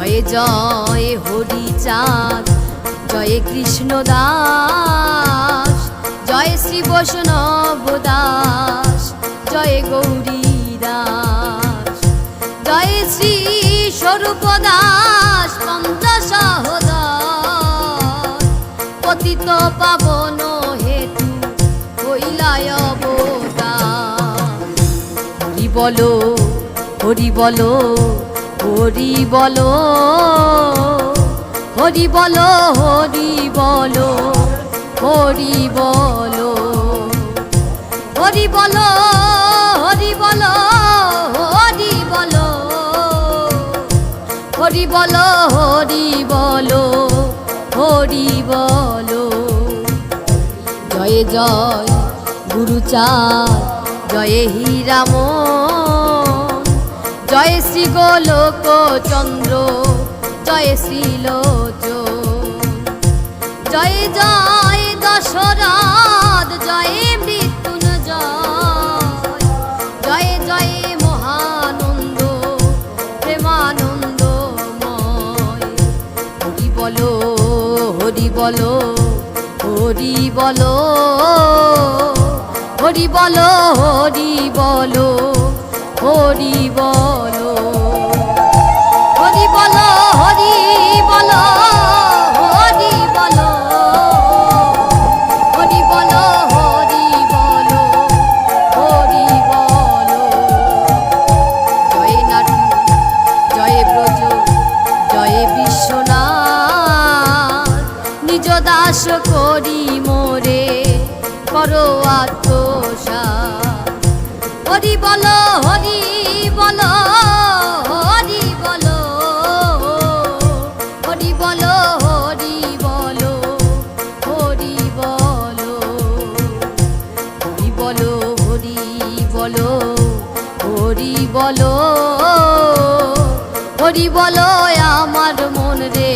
জয় জয় হরিচাঁদ, জয় কৃষ্ণদাস, জয় শ্রী বৈষ্ণব দাস, জয় গৌরী দাস, জয় শ্রী স্বরূপ দাস পঞ্চসহোদর, পতিত পাবন হেতু হইলায় অবতার। হরি বলো হরি বলো হরি বলো, হরি বলো হরি বলো, হরি বলো, হরি বলো হরি বলো, হরি বলো, হরি বলো হরি বলো, হরি বলো। জয় জয় গুরুচাঁদ, জয় হীরামন, জয় শ্রী গোলক চন্দ্র, জয় শ্রীলোচন, জয় জয় দশরথ, জয় মৃত্যুঞ্জয়, জয় জয় মহানন্দ প্রেমানন্দময়। হরি বলো হরি বলো হরি বলো, হরি বলো হরি বলো, হরি বলো, হরি বলো হরি বলো, হরি বলো, হরি বলো হরি বলো, হরি বলো। জয় নাটু জয় ব্রজ জয় বিশ্বনাথ, নিজ দাস করি মোরে করো আত্মসাৎ। হরি বলো হরি বলো, হরি বলো, হরি বলো হরি বলো, হরি বলো, হরি বলো হরি বলো, হরি বলো, হরি বলো আমার মন রে,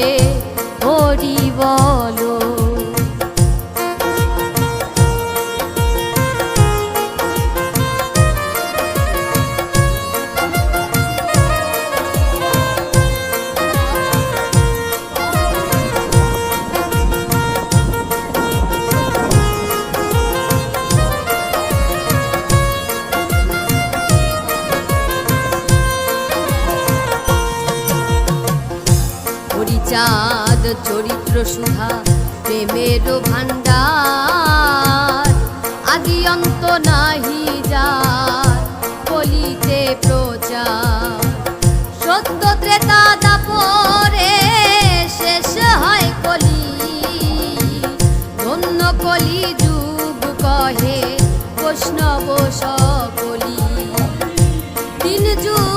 হরি বলো। হরিচাঁদ চরিত্র সুধা প্রেমের ভাণ্ডার, আদি অন্ত নাহি যার কলিতে প্রচার। সত্য ত্রেতা দাপরে শেষ হয় কলি, ধন্য কলি যুগ কহে বৈষ্ণব সকলি। তিন যুগ